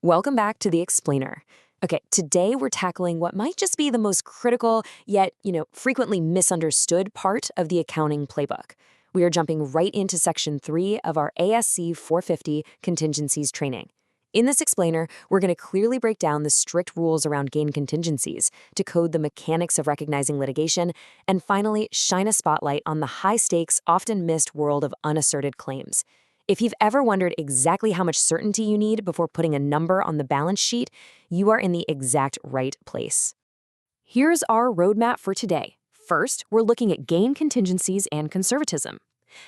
Welcome back to The Explainer. Okay, today we're tackling what might just be the most critical, yet, frequently misunderstood part of the accounting playbook. We are jumping right into Section 3 of our ASC 450 Contingencies training. In this explainer, we're going to clearly break down the strict rules around gain contingencies, decode the mechanics of recognizing litigation, and finally shine a spotlight on the high-stakes, often missed world of unasserted claims. If you've ever wondered exactly how much certainty you need before putting a number on the balance sheet, you are in the exact right place. Here's our roadmap for today. First, we're looking at gain contingencies and conservatism.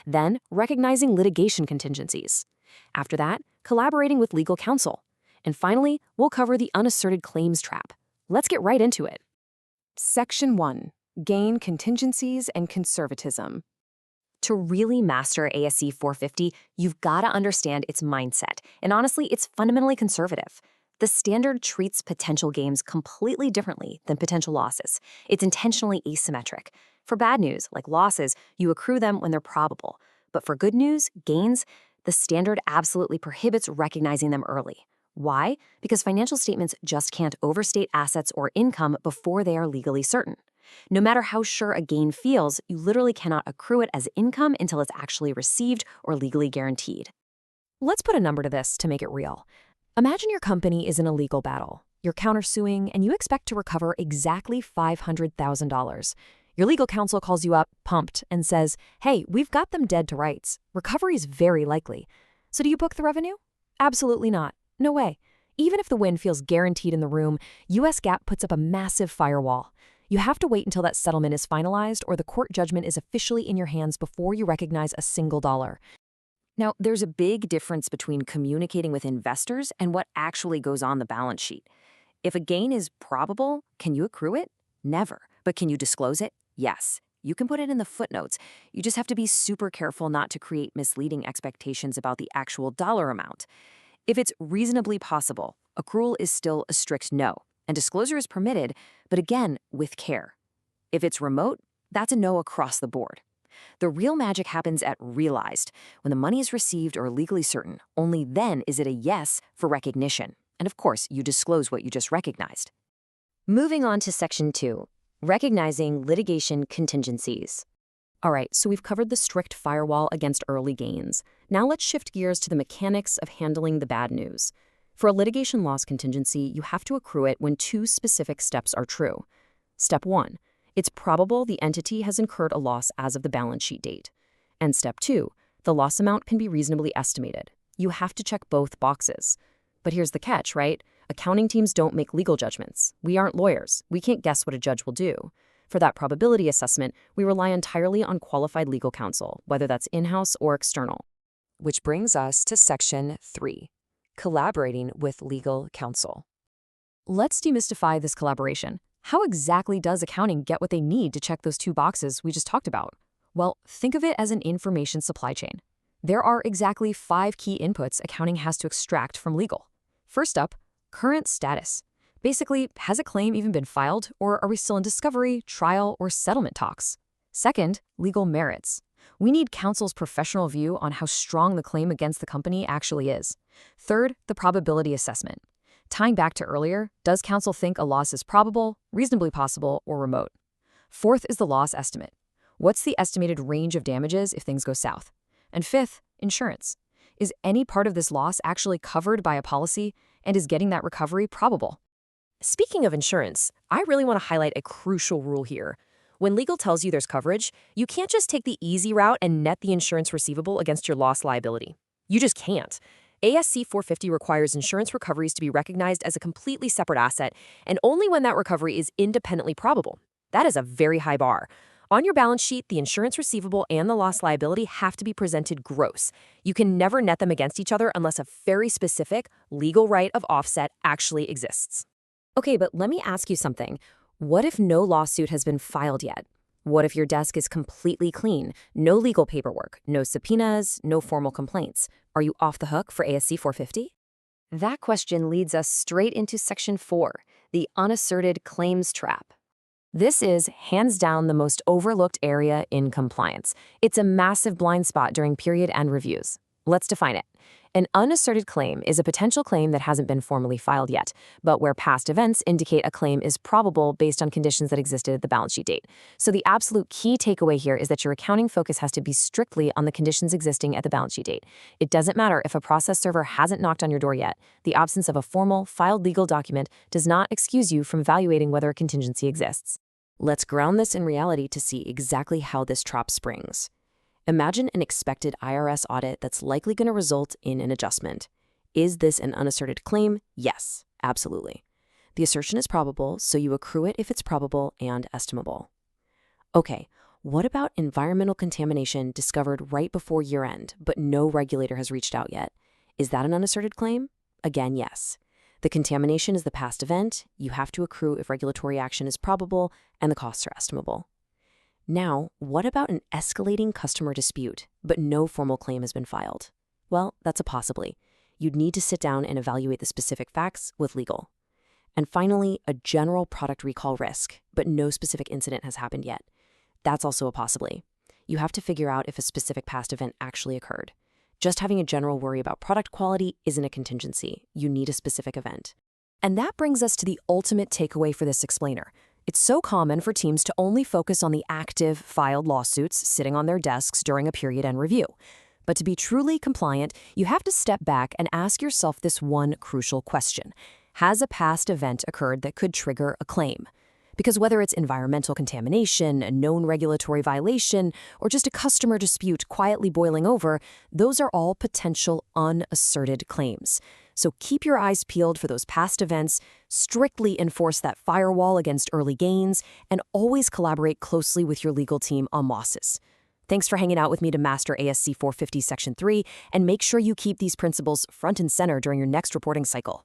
Then, recognizing litigation contingencies. After that, collaborating with legal counsel. And finally, we'll cover the unasserted claims trap. Let's get right into it. Section 1. Gain contingencies and conservatism. To really master ASC 450, you've got to understand its mindset. And honestly, it's fundamentally conservative. The standard treats potential gains completely differently than potential losses. It's intentionally asymmetric. For bad news, like losses, you accrue them when they're probable. But for good news, gains, the standard absolutely prohibits recognizing them early. Why? Because financial statements just can't overstate assets or income before they are legally certain. No matter how sure a gain feels, you literally cannot accrue it as income until it's actually received or legally guaranteed. Let's put a number to this to make it real. Imagine your company is in a legal battle. You're countersuing and you expect to recover exactly $500,000. Your legal counsel calls you up, pumped, and says, "Hey, we've got them dead to rights. Recovery is very likely." So do you book the revenue? Absolutely not. No way. Even if the win feels guaranteed in the room, US GAAP puts up a massive firewall. You have to wait until that settlement is finalized or the court judgment is officially in your hands before you recognize a single dollar. Now, there's a big difference between communicating with investors and what actually goes on the balance sheet. If a gain is probable, can you accrue it? Never. But can you disclose it? Yes. You can put it in the footnotes. You just have to be super careful not to create misleading expectations about the actual dollar amount. If it's reasonably possible, accrual is still a strict no. And disclosure is permitted, but again, with care. If it's remote, that's a no across the board. The real magic happens at realized. When the money is received or legally certain, only then is it a yes for recognition. And of course, you disclose what you just recognized. Moving on to Section 2, recognizing litigation contingencies. All right, so we've covered the strict firewall against early gains. Now let's shift gears to the mechanics of handling the bad news. For a litigation loss contingency, you have to accrue it when two specific steps are true. Step 1, it's probable the entity has incurred a loss as of the balance sheet date. And Step 2, the loss amount can be reasonably estimated. You have to check both boxes. But here's the catch, right? Accounting teams don't make legal judgments. We aren't lawyers. We can't guess what a judge will do. For that probability assessment, we rely entirely on qualified legal counsel, whether that's in-house or external. Which brings us to Section 3. Collaborating with legal counsel. Let's demystify this collaboration. How exactly does accounting get what they need to check those two boxes we just talked about? Well, think of it as an information supply chain. There are exactly 5 key inputs accounting has to extract from legal. First up, current status. Basically, has a claim even been filed, or are we still in discovery, trial, or settlement talks? Second, legal merits. We need counsel's professional view on how strong the claim against the company actually is. Third, the probability assessment. Tying back to earlier, does counsel think a loss is probable, reasonably possible, or remote? Fourth is the loss estimate. What's the estimated range of damages if things go south? And fifth, insurance. Is any part of this loss actually covered by a policy, and is getting that recovery probable? Speaking of insurance, I really want to highlight a crucial rule here. When legal tells you there's coverage, you can't just take the easy route and net the insurance receivable against your loss liability. You just can't. ASC 450 requires insurance recoveries to be recognized as a completely separate asset, and only when that recovery is independently probable. That is a very high bar. On your balance sheet, the insurance receivable and the loss liability have to be presented gross. You can never net them against each other unless a very specific legal right of offset actually exists. Okay, but let me ask you something. What if no lawsuit has been filed yet? What if your desk is completely clean? No legal paperwork, no subpoenas, no formal complaints. Are you off the hook for ASC 450? That question leads us straight into Section 4, the unasserted claims trap. This is, hands down, the most overlooked area in compliance. It's a massive blind spot during period end reviews. Let's define it. An unasserted claim is a potential claim that hasn't been formally filed yet, but where past events indicate a claim is probable based on conditions that existed at the balance sheet date. So the absolute key takeaway here is that your accounting focus has to be strictly on the conditions existing at the balance sheet date. It doesn't matter if a process server hasn't knocked on your door yet. The absence of a formal, filed legal document does not excuse you from evaluating whether a contingency exists. Let's ground this in reality to see exactly how this trap springs. Imagine an expected IRS audit that's likely going to result in an adjustment. Is this an unasserted claim? Yes, absolutely. The assertion is probable, so you accrue it if it's probable and estimable. Okay, what about environmental contamination discovered right before year-end, but no regulator has reached out yet? Is that an unasserted claim? Again, yes. The contamination is the past event. You have to accrue if regulatory action is probable and the costs are estimable. Now, what about an escalating customer dispute, but no formal claim has been filed? Well, that's a possibly. You'd need to sit down and evaluate the specific facts with legal. And finally, a general product recall risk, but no specific incident has happened yet. That's also a possibly. You have to figure out if a specific past event actually occurred. Just having a general worry about product quality isn't a contingency. You need a specific event. And that brings us to the ultimate takeaway for this explainer. It's so common for teams to only focus on the active, filed lawsuits sitting on their desks during a period-end review. But to be truly compliant, you have to step back and ask yourself this one crucial question. Has a past event occurred that could trigger a claim? Because whether it's environmental contamination, a known regulatory violation, or just a customer dispute quietly boiling over, those are all potential unasserted claims. So keep your eyes peeled for those past events, strictly enforce that firewall against early gains, and always collaborate closely with your legal team on losses. Thanks for hanging out with me to master ASC 450 Section 3, and make sure you keep these principles front and center during your next reporting cycle.